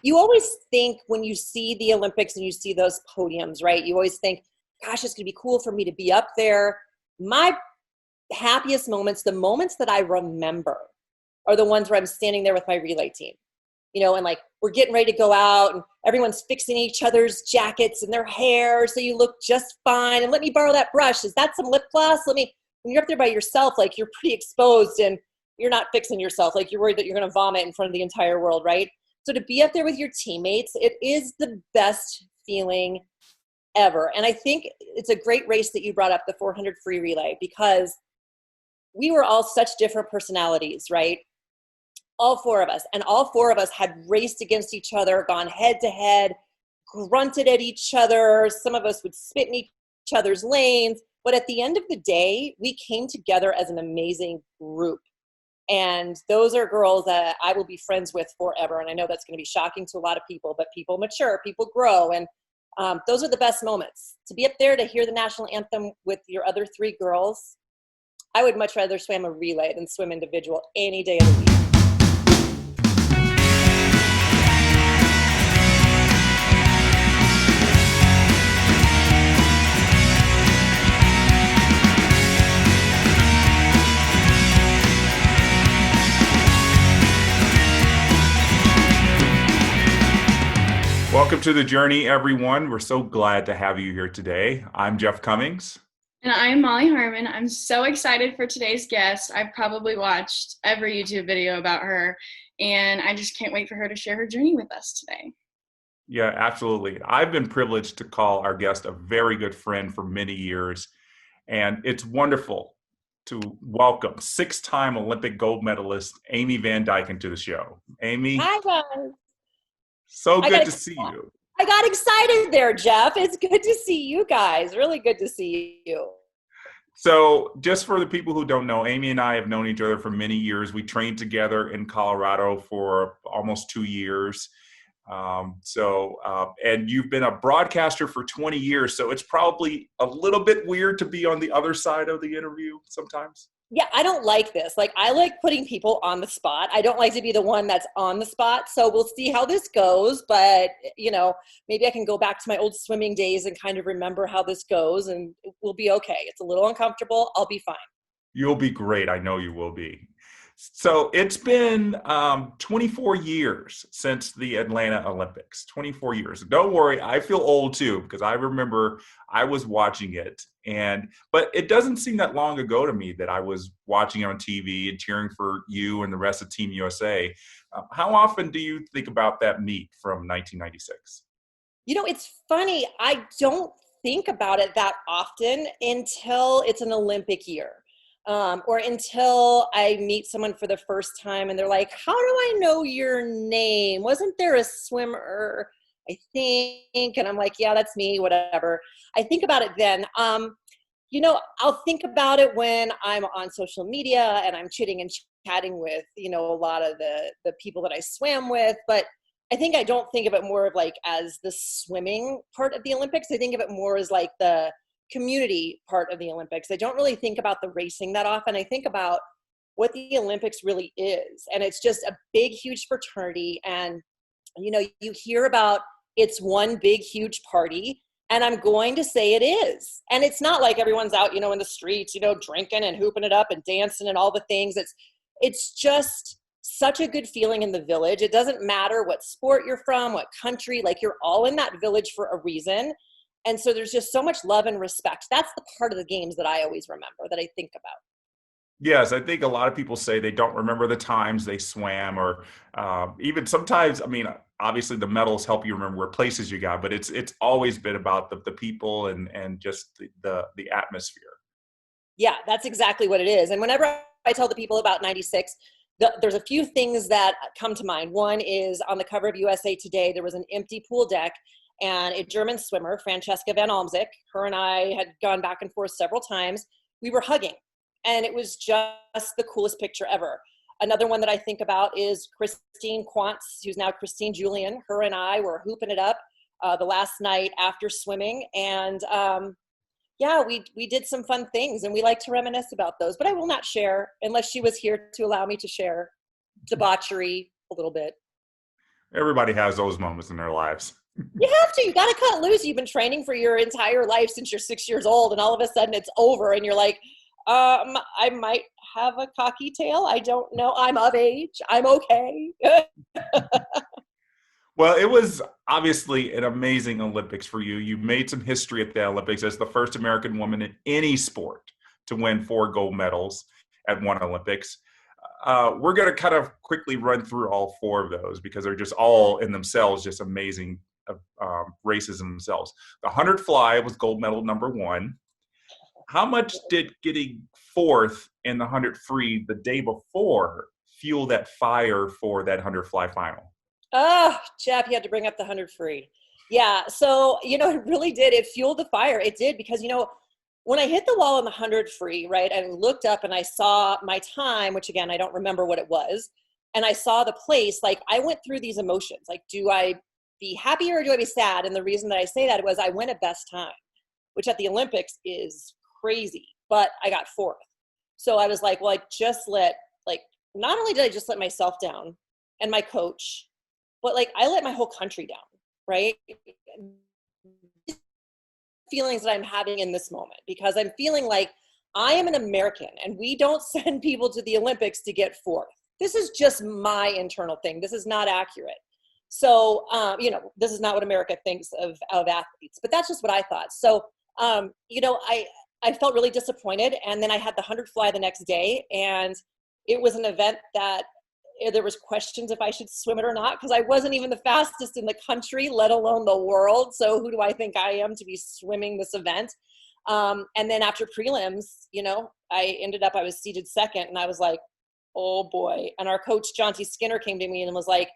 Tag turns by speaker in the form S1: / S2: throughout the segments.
S1: You always think when you see the Olympics and you see those podiums, right? You always think, gosh, it's going to be cool for me to be up there. My happiest moments, the moments that I remember, are the ones where I'm standing there with my relay team, and like we're getting ready to go out and everyone's fixing each other's jackets and their hair so you look just fine. And let me borrow that brush. Is that some lip gloss? When you're up there by yourself, like you're pretty exposed and you're not fixing yourself. Like you're worried that you're going to vomit in front of the entire world, right? So to be up there with your teammates, it is the best feeling ever. And I think it's a great race that you brought up, the 400 free relay, because we were all such different personalities, right? All four of us. And all four of us had raced against each other, gone head to head, grunted at each other. Some of us would spit in each other's lanes. But at the end of the day, we came together as an amazing group. And those are girls that I will be friends with forever. And I know that's going to be shocking to a lot of people, but people mature, people grow. And those are the best moments. To be up there to hear the national anthem with your other three girls, I would much rather swim a relay than swim individual any day of the week.
S2: Welcome to the journey, everyone. We're so glad to have you here today. I'm Jeff Commings.
S3: And I'm Molly Harmon. I'm so excited for today's guest. I've probably watched every YouTube video about her, and I just can't wait for her to share her journey with us today.
S2: Yeah, absolutely. I've been privileged to call our guest a very good friend for many years, and it's wonderful to welcome six-time Olympic gold medalist Amy Van Dyken to the show. Amy.
S1: Hi, guys.
S2: So good to see you.
S1: I got excited there, Jeff. It's good to see you guys. Really good to see you.
S2: So just for the people who don't know, Amy and I have known each other for many years. We trained together in Colorado for almost 2 years. And you've been a broadcaster for 20 years. So it's probably a little bit weird to be on the other side of the interview sometimes.
S1: Yeah, I don't like this. Like, I like putting people on the spot. I don't like to be the one that's on the spot. So we'll see how this goes. But, maybe I can go back to my old swimming days and kind of remember how this goes, and we'll be okay. It's a little uncomfortable. I'll be fine.
S2: You'll be great. I know you will be. So it's been 24 years since the Atlanta Olympics, 24 years. Don't worry, I feel old too, because I remember I was watching it. But it doesn't seem that long ago to me that I was watching on TV and cheering for you and the rest of Team USA. How often do you think about that meet from 1996?
S1: It's funny. I don't think about it that often until it's an Olympic year. Or until I meet someone for the first time and they're like, how do I know your name? Wasn't there a swimmer, I think? And I'm like, yeah, that's me, whatever. I think about it then. I'll think about it when I'm on social media and I'm chitting and chatting with, a lot of the people that I swam with. But I think I don't think of it more of like as the swimming part of the Olympics. I think of it more as like the community part of the Olympics. I don't really think about the racing that often. I think about what the Olympics really is. And it's just a big, huge fraternity. And, you hear about it's one big, huge party. And I'm going to say it is. And it's not like everyone's out, in the streets, drinking and hooping it up and dancing and all the things. It's just such a good feeling in the village. It doesn't matter what sport you're from, what country, like you're all in that village for a reason. And so there's just so much love and respect. That's the part of the games that I always remember, that I think about.
S2: Yes, I think a lot of people say they don't remember the times they swam, or even sometimes, obviously the medals help you remember what places you got, but it's always been about the people and just the atmosphere.
S1: Yeah, that's exactly what it is. And whenever I tell the people about 96, there's a few things that come to mind. One is on the cover of USA Today, there was an empty pool deck. And a German swimmer, Francesca Van Almsick, her and I had gone back and forth several times. We were hugging, and it was just the coolest picture ever. Another one that I think about is Christine Quantz, who's now Christine Julian. Her and I were hooping it up the last night after swimming. And we did some fun things, and we like to reminisce about those. But I will not share unless she was here to allow me to share debauchery a little bit.
S2: Everybody has those moments in their lives.
S1: You have to. You got to cut loose. You've been training for your entire life since you're 6 years old, and all of a sudden it's over, and you're like, I might have a cocky tail. I don't know. I'm of age. I'm okay.
S2: Well, it was obviously an amazing Olympics for you. You made some history at the Olympics as the first American woman in any sport to win 4 gold medals at one Olympics. We're going to kind of quickly run through all 4 of those because they're just all in themselves just amazing races in themselves. The 100 fly was gold medal number 1. How much did getting 4th in the 100 free the day before fuel that fire for that 100 fly final?
S1: Oh, Jeff, you had to bring up the 100 free. Yeah. So, it really did. It fueled the fire. It did because, when I hit the wall on the 100 free, right, and looked up and I saw my time, which again, I don't remember what it was, and I saw the place, like I went through these emotions. Like, do I be happy or do I be sad? And the reason that I say that was I went a best time, which at the Olympics is crazy, but I got 4th. So I was like, well, not only did I just let myself down and my coach, but I let my whole country down, right? Feelings that I'm having in this moment because I'm feeling like I am an American and we don't send people to the Olympics to get 4th. This is just my internal thing. This is not accurate. So, this is not what America thinks of athletes, but that's just what I thought. So, I felt really disappointed. And then I had the 100 fly the next day, and it was an event that there was questions if I should swim it or not, because I wasn't even the fastest in the country, let alone the world. So who do I think I am to be swimming this event? And then after prelims, I was seated 2nd, and I was like, oh boy. And our coach, John T. Skinner, came to me and was like,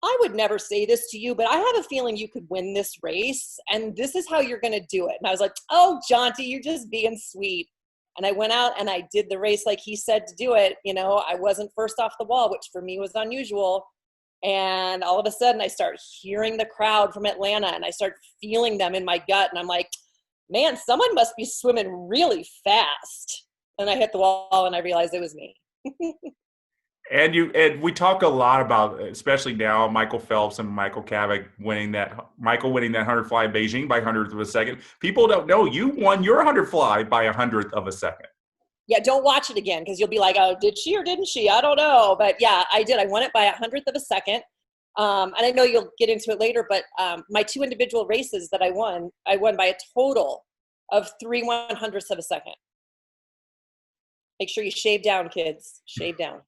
S1: I would never say this to you, but I have a feeling you could win this race, and this is how you're going to do it. And I was like, oh, John T., you're just being sweet. And I went out and I did the race like he said to do it. I wasn't first off the wall, which for me was unusual. And all of a sudden I start hearing the crowd from Atlanta, and I start feeling them in my gut. And I'm like, man, someone must be swimming really fast. And I hit the wall and I realized it was me.
S2: And we talk a lot about, especially now, Michael Phelps and Michael Kavik winning that 100 fly in Beijing by 100th of a second. People don't know you won your 100 fly by 100th of a second.
S1: Yeah, don't watch it again because you'll be like, oh, did she or didn't she? I don't know. But yeah, I did. I won it by 100th of a second. And I know you'll get into it later, but my 2 individual races that I won by a total of 3 100ths of a second. Make sure you shave down, kids. Shave down.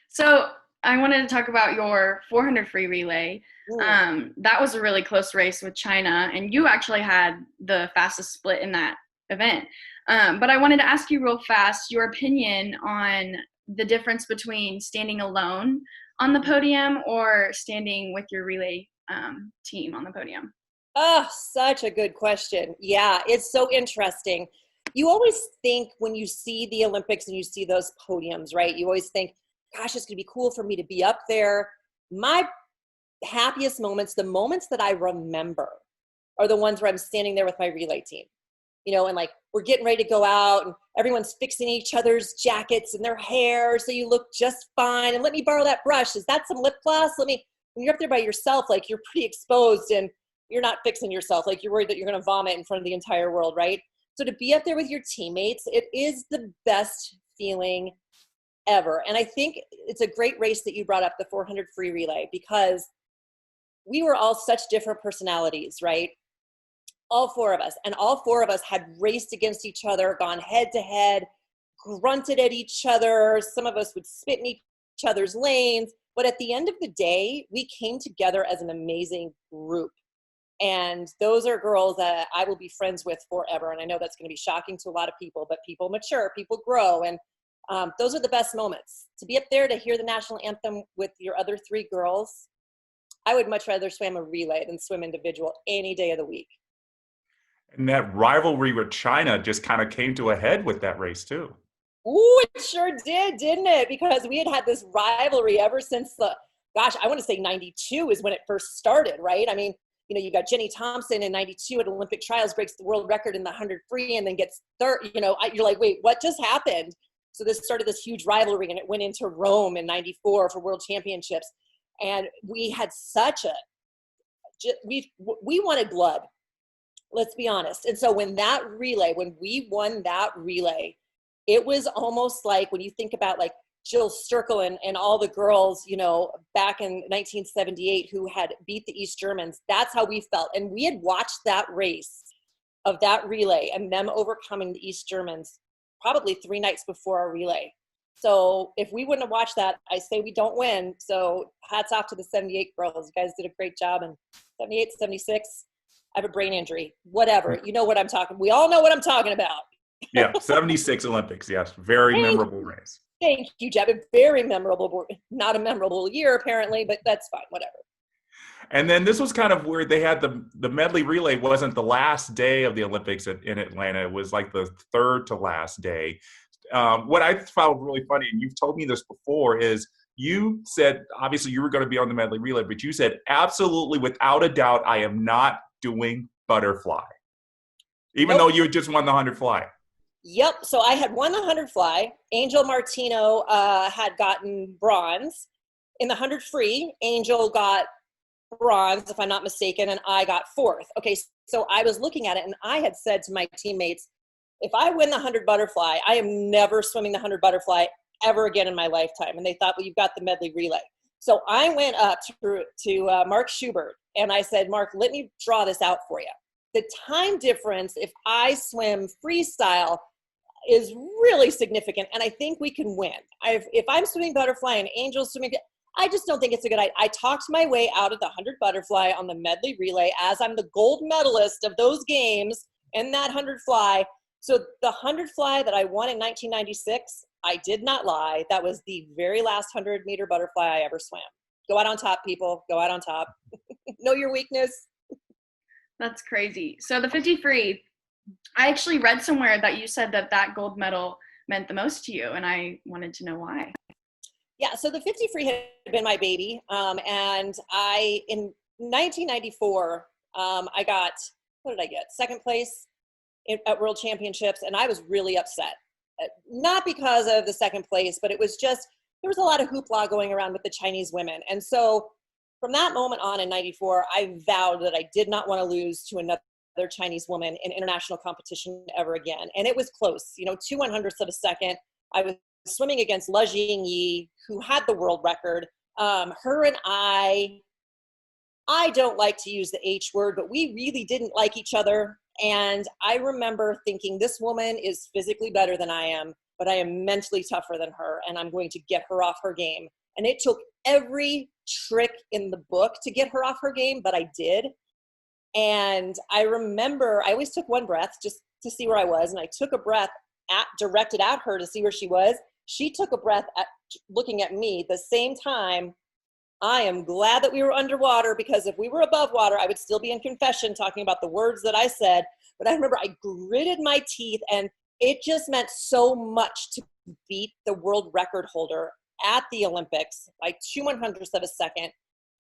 S3: So I wanted to talk about your 400 free relay. That was a really close race with China, and you actually had the fastest split in that event. But I wanted to ask you real fast your opinion on the difference between standing alone on the podium or standing with your relay team on the podium.
S1: Oh, such a good question. Yeah, it's so interesting. You always think when you see the Olympics and you see those podiums, right? You always think, gosh, it's going to be cool for me to be up there. My happiest moments, the moments that I remember, are the ones where I'm standing there with my relay team. And we're getting ready to go out and everyone's fixing each other's jackets and their hair so you look just fine. And let me borrow that brush. Is that some lip gloss? When you're up there by yourself, you're pretty exposed and you're not fixing yourself. You're worried that you're going to vomit in front of the entire world, right? So to be up there with your teammates, it is the best feeling ever. And I think it's a great race that you brought up, the 400 free relay, because we were all such different personalities, right? All 4 of us. And all 4 of us had raced against each other, gone head to head, grunted at each other. Some of us would spit in each other's lanes. But at the end of the day, we came together as an amazing group. And those are girls that I will be friends with forever. And I know that's going to be shocking to a lot of people, but people mature, people grow. And those are the best moments. To be up there to hear the national anthem with your other 3 girls, I would much rather swim a relay than swim individual any day of the week.
S2: And that rivalry with China just kind of came to a head with that race too.
S1: Ooh, it sure did, didn't it? Because we had this rivalry ever since I want to say 92 is when it first started, right? You got Jenny Thompson in 92 at Olympic trials, breaks the world record in the 100 free and then gets third. You're like, wait, what just happened? So this started this huge rivalry, and it went into Rome in 94 for world championships. And we had such a, we wanted blood, let's be honest. And so when we won that relay, it was almost like when you think about like Jill Sturkel and all the girls, you know, back in 1978 who had beat the East Germans, that's how we felt. And we had watched that race of that relay and them overcoming the East Germans probably 3 nights before our relay. So if we wouldn't have watched that, I say we don't win. So hats off to the 78 girls. You guys did a great job. And 78, 76, I have a brain injury, whatever. You know what I'm talking. We all know what I'm talking about.
S2: Yeah, 76 Olympics. Yes, very memorable race.
S1: Thank you, Jeb. Very memorable. Not a memorable year, apparently, but that's fine. Whatever.
S2: And then this was kind of where they had the medley relay wasn't the last day of the Olympics in Atlanta. It was like the third to last day. What I found really funny, and you've told me this before, is you said, obviously you were going to be on the medley relay, but you said, absolutely, without a doubt, I am not doing butterfly, even though you had just won the 100 fly.
S1: Yep. So I had won the 100 fly. Angel Martino had gotten bronze. In the 100 free, Angel got bronze, if I'm not mistaken, and I got 4th. Okay, so I was looking at it, and I had said to my teammates, if I win the 100 butterfly, I am never swimming the 100 butterfly ever again in my lifetime. And they thought, well, you've got the medley relay. So I went up to Mark Schubert, and I said, Mark, let me draw this out for you. The time difference, if I swim freestyle, is really significant, and I think we can win. If I'm swimming butterfly and Angel's swimming, I just don't think it's a good idea. I talked my way out of the 100 butterfly on the medley relay as I'm the gold medalist of those games in that 100 fly. So the 100 fly that I won in 1996, I did not lie. That was the very last 100-meter butterfly I ever swam. Go out on top, people. Go out on top. Know your weakness.
S3: That's crazy. So the 50 free, I actually read somewhere that you said that gold medal meant the most to you, and I wanted to know why.
S1: Yeah, so the 50 free had been my baby, and in 1994, I got, what did I get? 2nd place at World Championships, and I was really upset. Not because of the 2nd place, but it was just, there was a lot of hoopla going around with the Chinese women. And so from that moment on in 94, I vowed that I did not want to lose to another Chinese woman in international competition ever again. And it was close, 2/100ths of a second. I was swimming against Le Jingyi, who had the world record. Her and I don't like to use the H word, but we really didn't like each other. And I remember thinking, this woman is physically better than I am, but I am mentally tougher than her, and I'm going to get her off her game. And it took every trick in the book to get her off her game, but I did. And I remember I always took one breath just to see where I was, and I took a breath directed at her to see where she was. She took a breath looking at me. The same time, I am glad that we were underwater, because if we were above water, I would still be in confession talking about the words that I said. But I remember I gritted my teeth, and it just meant so much to beat the world record holder at the Olympics by 2/100ths of a second.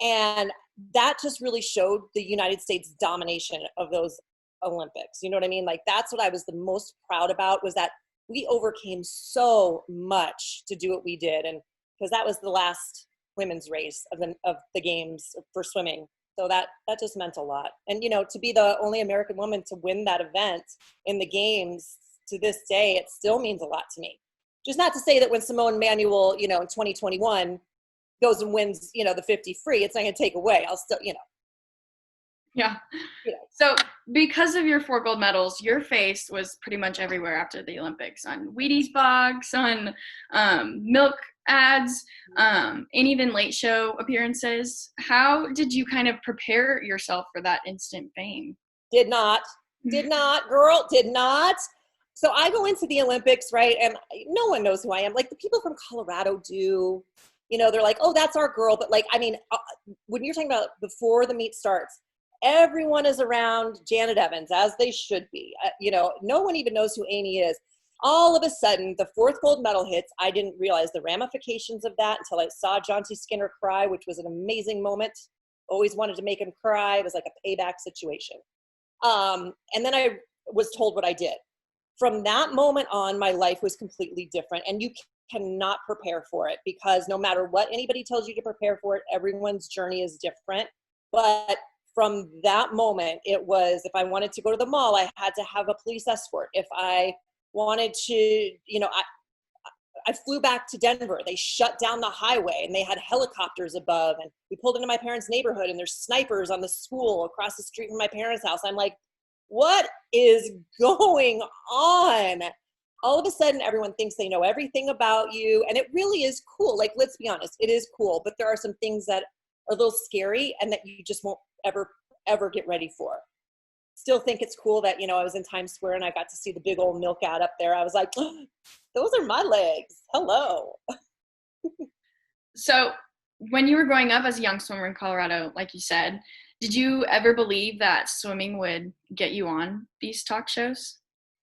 S1: And that just really showed the United States domination of those Olympics. You know what I mean? Like, that's what I was the most proud about, was that we overcame so much to do what we did. And because that was the last women's race of the games for swimming. So that just meant a lot. And, to be the only American woman to win that event in the games to this day, it still means a lot to me. Just not to say that when Simone Manuel, in 2021 goes and wins, the 50 free, it's not going to take away. I'll still,
S3: Yeah. So because of your 4 gold medals, your face was pretty much everywhere after the Olympics, on Wheaties box, on milk ads, and even late show appearances. How did you kind of prepare yourself for that instant fame?
S1: Did not, girl, did not. So I go into the Olympics, right? And no one knows who I am. Like, the people from Colorado do, they're like, oh, that's our girl. But when you're talking about before the meet starts, everyone is around Janet Evans, as they should be. No one even knows who Amy is. All of a sudden, the 4th gold medal hits. I didn't realize the ramifications of that until I saw John T. Skinner cry, which was an amazing moment. Always wanted to make him cry. It was like a payback situation. And then I was told what I did. From that moment on, my life was completely different. And you cannot prepare for it, because no matter what anybody tells you to prepare for it, everyone's journey is different. But from that moment, it was, if I wanted to go to the mall, I had to have a police escort. If I wanted to, I flew back to Denver. They shut down the highway and they had helicopters above, and we pulled into my parents' neighborhood and there's snipers on the school across the street from my parents' house. I'm like, what is going on? All of a sudden, everyone thinks they know everything about you, and it really is cool. Like, let's be honest, it is cool, but there are some things that are a little scary and that you just won't ever get ready for. Still think it's cool that, I was in Times Square and I got to see the big old milk ad up there. I was like, oh, those are my legs. Hello.
S3: So when you were growing up as a young swimmer in Colorado, like you said, did you ever believe that swimming would get you on these talk shows?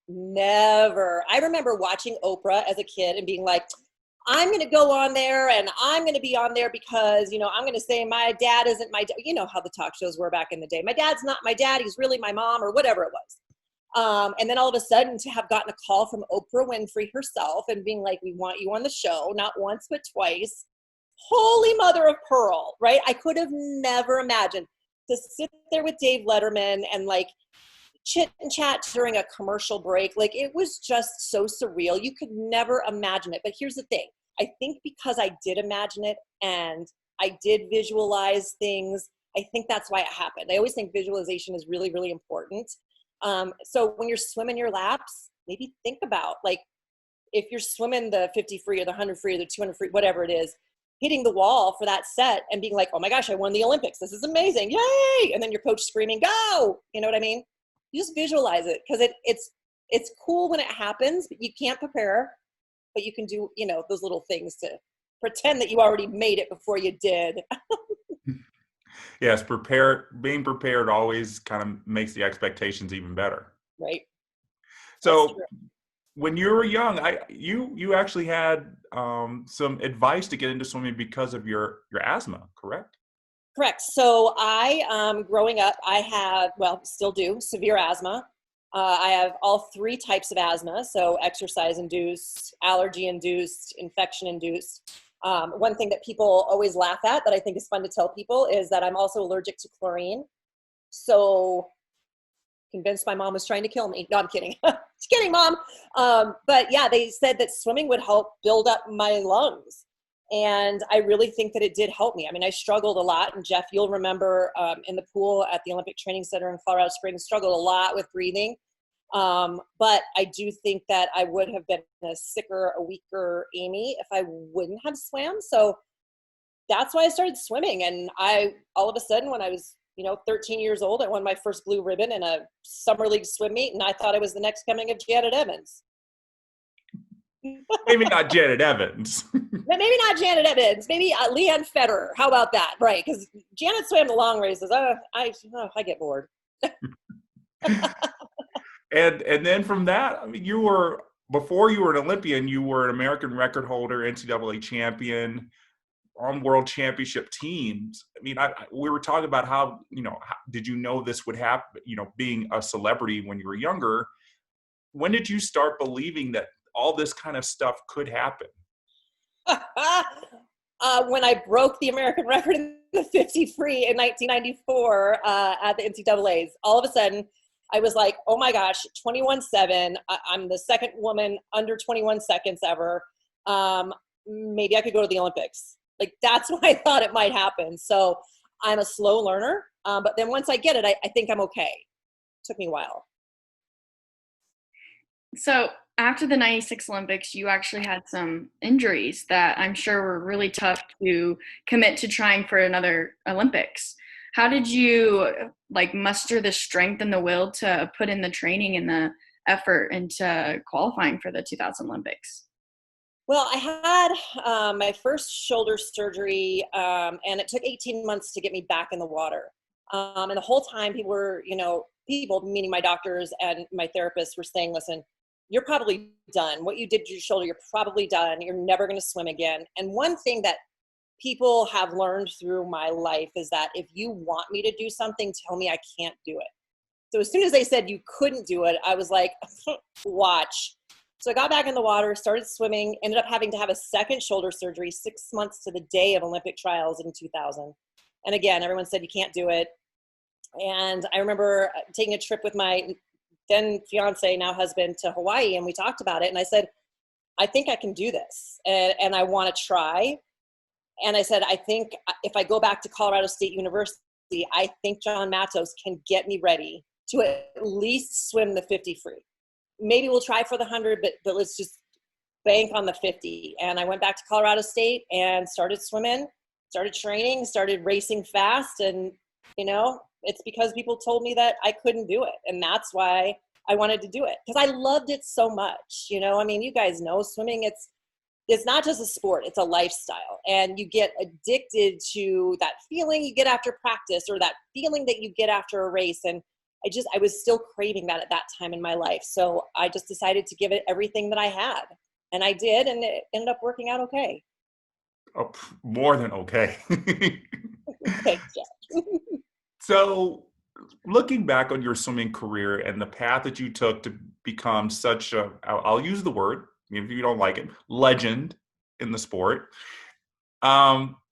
S1: Never. I remember watching Oprah as a kid and being like, I'm going to go on there and I'm going to be on there because, I'm going to say my dad isn't my dad. You know how the talk shows were back in the day. My dad's not my dad. He's really my mom, or whatever it was. And then all of a sudden to have gotten a call from Oprah Winfrey herself and being like, we want you on the show, not once, but twice. Holy mother of pearl, right? I could have never imagined to sit there with Dave Letterman and like chit and chat during a commercial break. Like, it was just so surreal. You could never imagine it. But here's the thing. I think because I did imagine it and I did visualize things, I think that's why it happened. I always think visualization is really, really important. So when you're swimming your laps, maybe think about, like, if you're swimming the 50 free or the 100 free or the 200 free, whatever it is, hitting the wall for that set and being like, oh my gosh, I won the Olympics. This is amazing. Yay. And then your coach screaming, go. You know what I mean? You just visualize it, because it's cool when it happens, but you can't prepare, but you can do, those little things to pretend that you already made it before you did.
S2: Yes, being prepared always kind of makes the expectations even better.
S1: Right.
S2: So when you were young, you actually had some advice to get into swimming because of your asthma, correct?
S1: Correct. So growing up, I had, still do, severe asthma. I have all three types of asthma. So exercise-induced, allergy-induced, infection-induced. One thing that people always laugh at that I think is fun to tell people is that I'm also allergic to chlorine. So convinced my mom was trying to kill me. No, I'm kidding. Just kidding, Mom. But yeah, they said that swimming would help build up my lungs. And I really think that it did help me. I mean, I struggled a lot. And Jeff, you'll remember in the pool at the Olympic Training Center in Colorado Springs, struggled a lot with breathing. But I do think that I would have been a sicker, a weaker Amy if I wouldn't have swam. So that's why I started swimming. And all of a sudden, when I was 13 years old, I won my first blue ribbon in a summer league swim meet, and I thought I was the next coming of Janet Evans.
S2: Maybe not Janet Evans.
S1: Maybe not Janet Evans. Maybe Leanne Federer. How about that? Right, because Janet swam the long races. I get bored.
S2: And then from that, I mean, before you were an Olympian, you were an American record holder, NCAA champion, on world championship teams. I mean, we were talking about how did you know this would happen? Being a celebrity when you were younger. When did you start believing that all this kind of stuff could happen?
S1: When I broke the American record in the 50 free in 1994 at the NCAAs, all of a sudden I was like, oh my gosh, 21.7. I'm the second woman under 21 seconds ever. Maybe I could go to the Olympics. Like, that's when I thought it might happen. So I'm a slow learner. But then once I get it, I think I'm okay. It took me a while.
S3: So after the 96 Olympics, you actually had some injuries that I'm sure were really tough to commit to trying for another Olympics. How did you muster the strength and the will to put in the training and the effort into qualifying for the 2000 Olympics?
S1: Well, I had my first shoulder surgery, and it took 18 months to get me back in the water. And the whole time people were, people, meaning my doctors and my therapists, were saying, listen, you're probably done. What you did to your shoulder, you're probably done. You're never going to swim again. And one thing that people have learned through my life is that if you want me to do something, tell me I can't do it. So as soon as they said you couldn't do it, I was like, watch. So I got back in the water, started swimming, ended up having to have a second shoulder surgery 6 months to the day of Olympic trials in 2000. And again, everyone said you can't do it. And I remember taking a trip with my then fiance, now husband, to Hawaii, and we talked about it. And I said, I think I can do this, and I want to try. And I said, I think if I go back to Colorado State University, I think John Matos can get me ready to at least swim the 50 free. Maybe we'll try for the 100, but let's just bank on the 50. And I went back to Colorado State and started swimming, started training, started racing fast. And, you know, it's because people told me that I couldn't do it. And that's why I wanted to do it, because I loved it so much. You know, I mean, you guys know swimming, it's not just a sport, it's a lifestyle. And you get addicted to that feeling you get after practice, or that feeling that you get after a race. And I was still craving that at that time in my life. So I just decided to give it everything that I had. And I did, and it ended up working out okay.
S2: Oh, more than okay.
S1: Thanks, Jeff.
S2: So looking back on your swimming career and the path that you took to become such a, I'll use the word, if you don't like it, legend in the sport,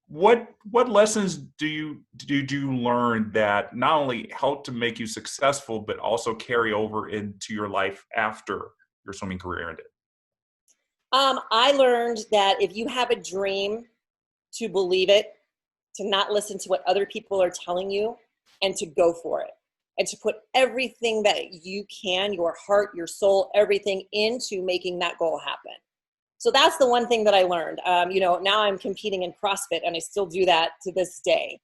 S2: what lessons did you learn that not only helped to make you successful, but also carry over into your life after your swimming career ended?
S1: I learned that if you have a dream, to believe it, to not listen to what other people are telling you, and to go for it, and to put everything that you can, your heart, your soul, everything into making that goal happen. So that's the one thing that I learned. You know, now I'm competing in CrossFit, and I still do that to this day.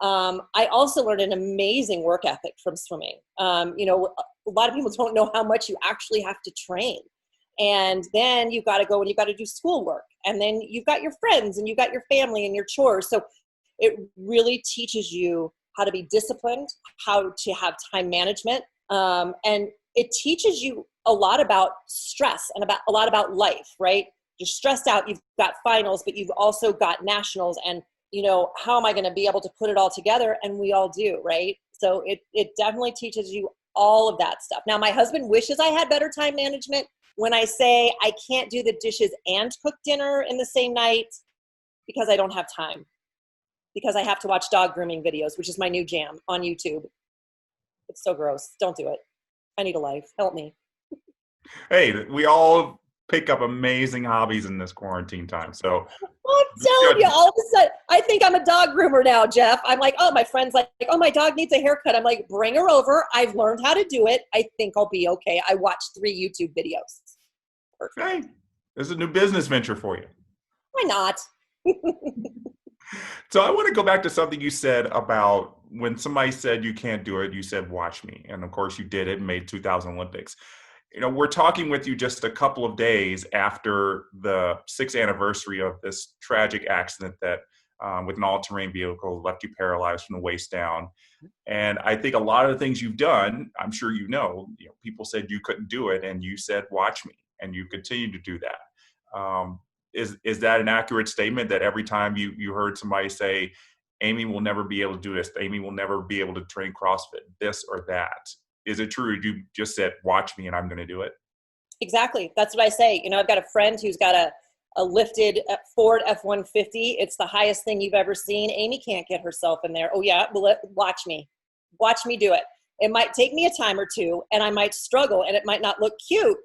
S1: I also learned an amazing work ethic from swimming. You know, a lot of people don't know how much you actually have to train. And then you've got to go and you've got to do schoolwork. And then you've got your friends and you've got your family and your chores. So it really teaches you how to be disciplined, how to have time management. And it teaches you a lot about stress and a lot about life, right? You're stressed out, you've got finals, but you've also got nationals, and, you know, how am I going to be able to put it all together? And we all do, right? So it definitely teaches you all of that stuff. Now, my husband wishes I had better time management. When I say I can't do the dishes and cook dinner in the same night, because I don't have time, because I have to watch dog grooming videos, which is my new jam on YouTube. It's so gross. Don't do it. I need a life. Help me.
S2: Hey, we all pick up amazing hobbies in this quarantine time. So
S1: I'm telling you, all of a sudden, I think I'm a dog groomer now, Jeff. I'm like, oh, my friend's like, oh, my dog needs a haircut. I'm like, bring her over. I've learned how to do it. I think I'll be okay. I watched 3 YouTube videos. Perfect.
S2: hey, there's a new business venture for you.
S1: Why not?
S2: So I want to go back to something you said about when somebody said you can't do it, you said, watch me. And of course you did it and made 2000 Olympics. You know, we're talking with you just a couple of days after the 6th anniversary of this tragic accident that with an all-terrain vehicle left you paralyzed from the waist down. And I think a lot of the things you've done, I'm sure you know, people said you couldn't do it, and you said, watch me, and you continue to do that. Is that an accurate statement, that every time you heard somebody say, Amy will never be able to do this, Amy will never be able to train CrossFit, this or that? Is it true? You just said, watch me and I'm going to do it?
S1: Exactly. That's what I say. You know, I've got a friend who's got a lifted Ford F-150. It's the highest thing you've ever seen. Amy can't get herself in there. Oh yeah, well, watch me. Watch me do it. It might take me a time or two, and I might struggle, and it might not look cute.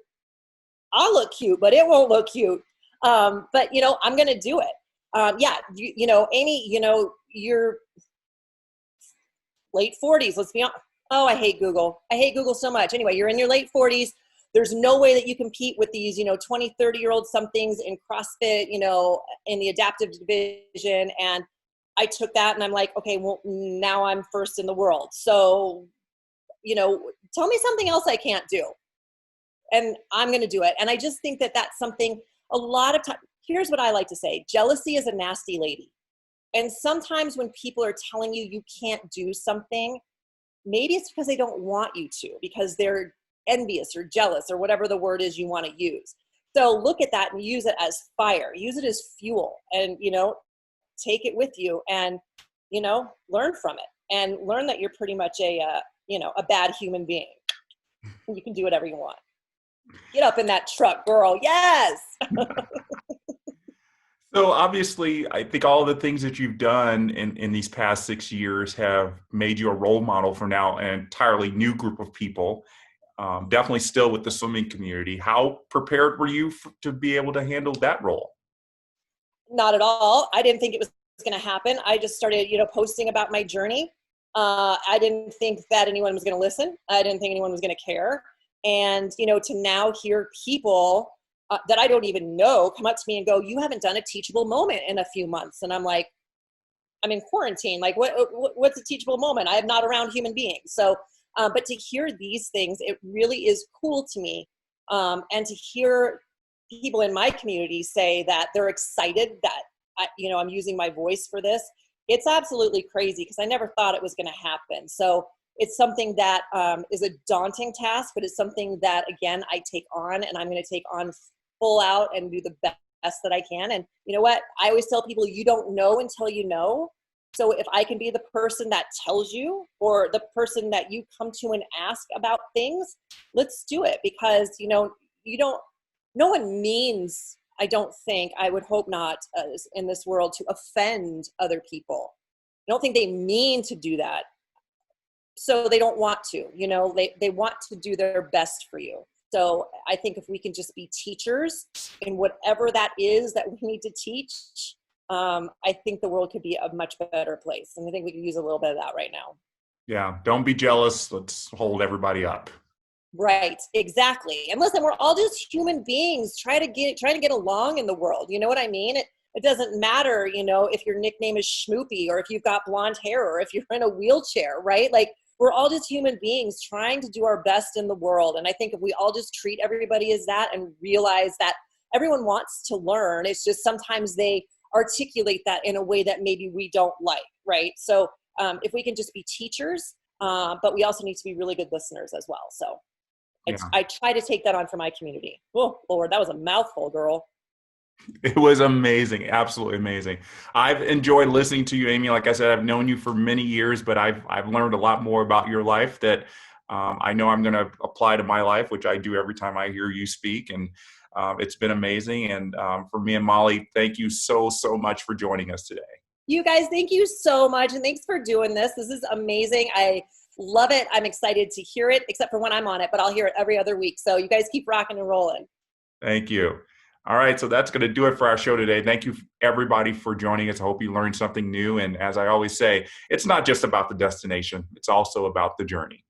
S1: I'll look cute, but it won't look cute. But, you know, I'm going to do it. Yeah, you know, Amy, you know, you're late 40s. Let's be honest. Oh, I hate Google. I hate Google so much. Anyway, you're in your late 40s. There's no way that you compete with these, you know, 20, 30-year-old somethings in CrossFit, you know, in the adaptive division. And I took that and I'm like, okay, well, now I'm first in the world. So, you know, tell me something else I can't do, and I'm going to do it. And I just think that that's something a lot of time. Here's what I like to say. Jealousy is a nasty lady. And sometimes when people are telling you you can't do something, maybe it's because they don't want you to, because they're envious or jealous or whatever the word is you want to use. So look at that and use it as fire. Use it as fuel, and, you know, take it with you, and, you know, learn from it, and learn that you're pretty much a, you know, a bad human being. You can do whatever you want. Get up in that truck, girl. Yes.
S2: So obviously, I think all the things that you've done in these past 6 years have made you a role model for now an entirely new group of people. Definitely still with the swimming community. How prepared were you to be able to handle that role?
S1: Not at all. I didn't think it was going to happen. I just started, posting about my journey. I didn't think that anyone was going to listen. I didn't think anyone was going to care. And, to now hear people that I don't even know come up to me and go, you haven't done a teachable moment in a few months. And I'm like, I'm in quarantine. Like, what's a teachable moment? I am not around human beings. So, but to hear these things, it really is cool to me. And to hear people in my community say that they're excited that, I'm using my voice for this. It's absolutely crazy because I never thought it was going to happen. So it's something that is a daunting task, but it's something that, again, I take on, and I'm going to take on full out and do the best that I can. And you know what? I always tell people, you don't know until you know. So if I can be the person that tells you, or the person that you come to and ask about things, let's do it. Because, no one means, I don't think, I would hope not, in this world, to offend other people. I don't think they mean to do that. So they don't want to, they want to do their best for you. So I think if we can just be teachers in whatever that is that we need to teach, I think the world could be a much better place. And I think we can use a little bit of that right now.
S2: Yeah, don't be jealous. Let's hold everybody up.
S1: Right, exactly. And listen, we're all just human beings trying to get along in the world. You know what I mean? It doesn't matter, if your nickname is Schmoopy, or if you've got blonde hair, or if you're in a wheelchair, right? Like, we're all just human beings trying to do our best in the world. And I think if we all just treat everybody as that and realize that everyone wants to learn, it's just sometimes they articulate that in a way that maybe we don't like, right? So if we can just be teachers, but we also need to be really good listeners as well. So
S2: Yeah.
S1: I try to take that on for my community. Oh, Lord, that was a mouthful, girl.
S2: It was amazing. Absolutely amazing. I've enjoyed listening to you, Amy. Like I said, I've known you for many years, but I've learned a lot more about your life that I know I'm going to apply to my life, which I do every time I hear you speak. And it's been amazing. And for me and Molly, thank you so much for joining us today.
S1: You guys, thank you so much. And thanks for doing this. This is amazing. I love it. I'm excited to hear it, except for when I'm on it, but I'll hear it every other week. So you guys keep rocking and rolling.
S2: Thank you. All right, so that's going to do it for our show today. Thank you, everybody, for joining us. I hope you learned something new. And as I always say, it's not just about the destination. It's also about the journey.